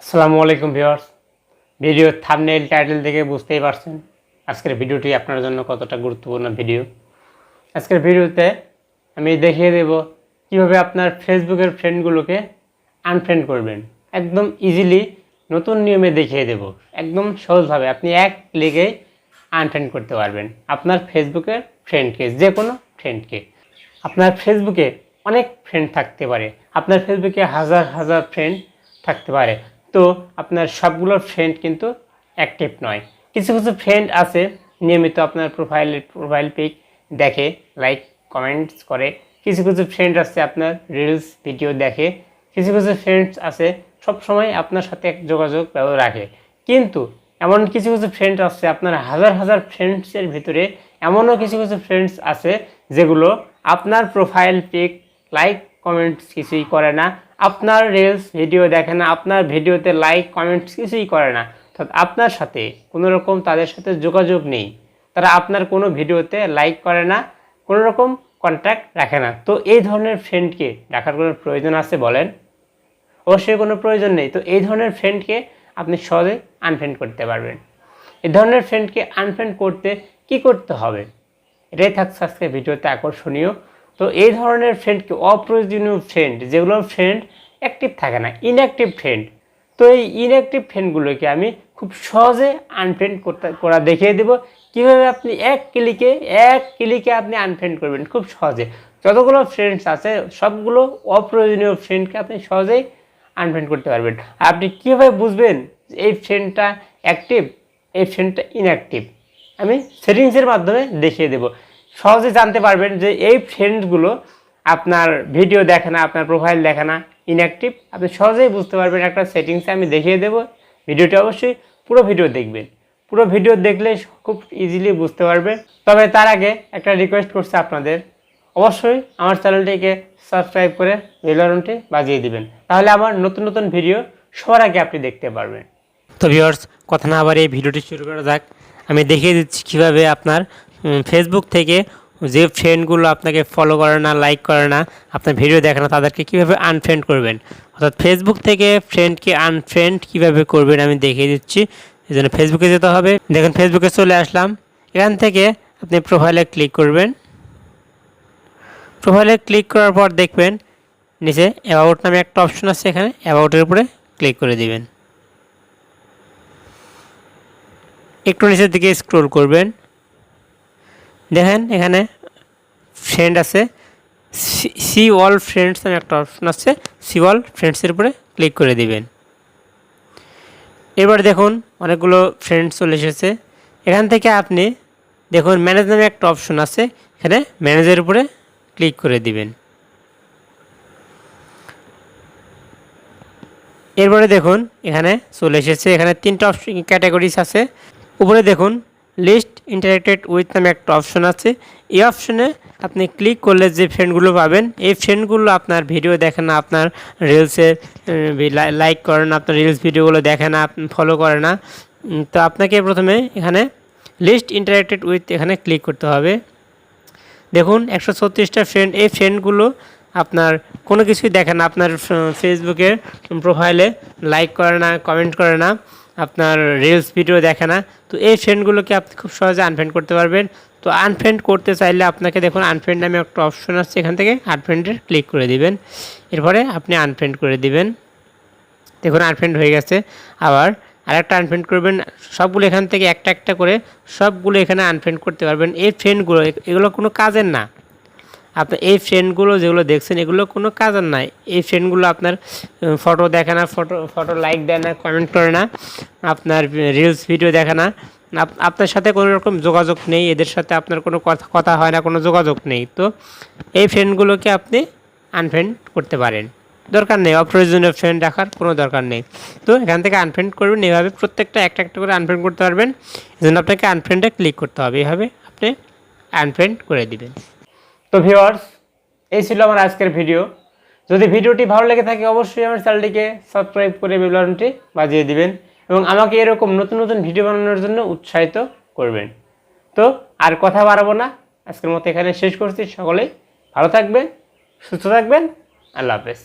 আসসালামু আলাইকুম viewers. Video thumbnail title থেকে বুঝতেই পারছেন আজকের ভিডিওটি আপনার জন্য কতটা গুরুত্বপূর্ণ ভিডিও। আজকের ভিডিওতে আমি দেখিয়ে দেব কিভাবে আপনার ফেসবুকের ফ্রেন্ডগুলোকে আনফ্রেন্ড করবেন। একদম ইজিলি নতুন নিয়মে দেখিয়ে দেব, একদম সহজভাবে আপনি এক ক্লিকে আনফ্রেন্ড করতে পারবেন আপনার ফেসবুকের ফ্রেন্ডকে, যে কোনো ফ্রেন্ডকে। আপনার ফেসবুকে অনেক ফ্রেন্ড থাকতে পারে, আপনার ফেসবুকে হাজার হাজার ফ্রেন্ড থাকতে পারে, তো আপনার সবগুলো ফ্রেন্ড কিন্তু অ্যাক্টিভ নয়। কিছু কিছু ফ্রেন্ড আছে নিয়মিত আপনার প্রোফাইল পিক দেখে, লাইক কমেন্টস করে। কিছু কিছু ফ্রেন্ড আছে আপনার রিলস ভিডিও দেখে। কিছু কিছু ফ্রেন্ডস আছে সবসময় আপনার সাথে এক যোগাযোগ রাখে। কিন্তু এমন কিছু কিছু ফ্রেন্ড আছে আপনার হাজার হাজার ফ্রেন্ডসের ভিতরে, এমনও কিছু কিছু ফ্রেন্ডস আছে যেগুলো আপনার প্রোফাইল পিক লাইক কমেন্টস কিছুই করে না, আপনার রিলস ভিডিও দেখে না, আপনার ভিডিওতে লাইক কমেন্টস কিছুই করে না। অর্থাৎ আপনার সাথে কোনো রকম তাদের সাথে যোগাযোগ নেই, তারা আপনার কোনো ভিডিওতে লাইক করে না, কোনো রকম কন্ট্যাক্ট রাখে না। তো এই ধরনের ফ্রেন্ডকে রাখার কোনো প্রয়োজন আছে বলেন? অবশ্যই কোনো প্রয়োজন নেই। তো এই ধরনের ফ্রেন্ডকে আপনি সহজে আনফ্রেন্ড করতে পারবেন। এই ধরনের ফ্রেন্ডকে আনফ্রেন্ড করতে কি করতে হবে, এটাই থাকছে আজকে ভিডিওতে আকর্ষণীয়। তো এই ধরনের ফ্রেন্ডকে, অপ্রয়োজনীয় ফ্রেন্ড যেগুলো ফ্রেন্ড অ্যাক্টিভ থাকে না, ইনঅ্যাক্টিভ ফ্রেন্ড, তো এই ইনঅ্যাক্টিভ ফ্রেন্ডগুলোকে আমি খুব সহজে আনফ্রেন্ড করা দেখিয়ে দেব কীভাবে আপনি এক ক্লিকে আপনি আনফ্রেন্ড করবেন খুব সহজে। যতগুলো ফ্রেন্ডস আছে সবগুলো অপ্রয়োজনীয় ফ্রেন্ডকে আপনি সহজেই আনফ্রেন্ড করতে পারবেন। আপনি কীভাবে বুঝবেন এই ফ্রেন্ডটা অ্যাক্টিভ, এই ফ্রেন্ডটা ইনঅ্যাক্টিভ, আমি সেটিংসের মাধ্যমে দেখিয়ে দেব। সহজে জানতে পারবেন যে এই ফ্রেন্ডগুলো আপনার ভিডিও দেখে না, আপনার প্রোফাইল দেখে না, ইনঅ্যাক্টিভ। আপনি সহজেই বুঝতে পারবেন একটা সেটিংসে আমি দেখিয়ে দেব। ভিডিওটি অবশ্যই পুরো ভিডিও দেখবেন, পুরো ভিডিও দেখলে খুব ইজিলি বুঝতে পারবেন। তবে তার আগে একটা রিকোয়েস্ট করছি আপনাদের, অবশ্যই আমার চ্যানেলটিকে সাবস্ক্রাইব করে বেল আইকনটি বাজিয়ে দিবেন, তাহলে আমার নতুন নতুন ভিডিও সবার আগে আপনি দেখতে পারবেন। তো ভিউয়ার্স, কথা না আবার এই ভিডিওটি শুরু করা যাক। আমি দেখিয়ে দিচ্ছি কীভাবে আপনার ফেসবুক থেকে যে ফ্রেন্ডগুলো আপনাকে ফলো করে না, লাইক করে না, আপনার ভিডিও দেখে না, তাদেরকে কীভাবে আনফ্রেন্ড করবেন। অর্থাৎ ফেসবুক থেকে ফ্রেন্ডকে আনফ্রেন্ড কীভাবে করবেন আমি দেখিয়ে দিচ্ছি। এই জন্য ফেসবুকে যেতে হবে। দেখুন ফেসবুকে চলে আসলাম। এখান থেকে আপনি প্রোফাইলে ক্লিক করবেন। প্রোফাইলে ক্লিক করার পর দেখবেন নিচে অ্যাবাউট নামে একটা অপশন আছে, এখানে অ্যাবাউটের উপরে ক্লিক করে দিবেন। একটু নিচের দিকে স্ক্রল করবেন, দেখেন এখানে ফ্রেন্ড আছে, সি অল ফ্রেন্ডস নামে একটা অপশন আছে, সি অল ফ্রেন্ডসের উপরে ক্লিক করে দিবেন। এবার দেখুন অনেকগুলো ফ্রেন্ডস চলে এসেছে। এখান থেকে আপনি দেখুন ম্যানেজ নামে একটা অপশন আছে, এখানে ম্যানেজের উপরে ক্লিক করে দিবেন। এরপরে দেখুন এখানে চলে এসেছে, এখানে তিনটা অপশন ক্যাটাগরিজ আছে। উপরে দেখুন লিস্ট ইন্টারেক্টেড উইথ নামে একটা অপশন আছে। এই অপশনে আপনি ক্লিক করলে যে ফ্রেন্ডগুলো পাবেন, এই ফ্রেন্ডগুলো আপনার ভিডিও দেখে না, আপনার রিলসের লাইক করে না, আপনার রিলস ভিডিওগুলো দেখে না, ফলো করে না। তো আপনাকে প্রথমে এখানে লিস্ট ইন্টারেক্টেড উইথ এখানে ক্লিক করতে হবে। দেখুন 136টা ফ্রেন্ড, এই ফ্রেন্ডগুলো আপনার কোনো কিছুই দেখে না, আপনার ফেসবুকের প্রোফাইলে লাইক করে না, কমেন্ট করে না, আপনার রিলস ভিডিও দেখে না। তো এই ফ্রেন্ডগুলোকে আপনি খুব সহজে আনফ্রেন্ড করতে পারবেন। তো আনফ্রেন্ড করতে চাইলে আপনাকে দেখুন আনফ্রেন্ড নামে একটা অপশন আছে, এখান থেকে আনফ্রেন্ডে ক্লিক করে দিবেন। এরপরে আপনি আনফ্রেন্ড করে দিবেন। দেখুন আনফ্রেন্ড হয়ে গেছে। আবার আরেকটা আনফ্রেন্ড করবেন। সবগুলো এখান থেকে একটা একটা করে সবগুলো এখানে আনফ্রেন্ড করতে পারবেন। এই ফ্রেন্ডগুলো এগুলো কোনো কাজের না। আপনার এই ফ্রেন্ডগুলো যেগুলো দেখছেন এগুলো কোনো কাজের নাই। এই ফ্রেন্ডগুলো আপনার ফটো দেখে না, ফটো লাইক দেয় না, কমেন্ট করে না, আপনার রিলস ভিডিও দেখে না, আপনার সাথে কোনো রকম যোগাযোগ নেই, এদের সাথে আপনার কোনো কথা হয় না, কোনো যোগাযোগ নেই। তো এই ফ্রেন্ডগুলোকে আপনি আনফ্রেন্ড করতে পারেন, দরকার নেই, অপ্রয়োজনীয় ফ্রেন্ড রাখার কোনো দরকার নেই। তো এখান থেকে আনফ্রেন্ড করবেন, এইভাবে প্রত্যেকটা একটা একটা করে আনফ্রেন্ড করতে পারবেন। এই জন্য আপনাকে আনফ্রেন্ডে ক্লিক করতে হবে, এইভাবে আপনি আনফ্রেন্ড করে দিবেন। তো ভিউয়ার্স, এই ছিল আমার আজকের ভিডিও। যদি ভিডিওটি ভালো লেগে থাকে অবশ্যই আমার চ্যানেলটিকে সাবস্ক্রাইব করে বেল আইকনটি বাজিয়ে দিবেন এবং আমাকে এরকম নতুন নতুন ভিডিও বানানোর জন্য উৎসাহিত করবেন। তো আর কথা বাড়াবো না, আজকের মতো এখানে শেষ করছি। সকলেই ভালো থাকবেন, সুস্থ থাকবেন। আল্লাহ হাফেজ।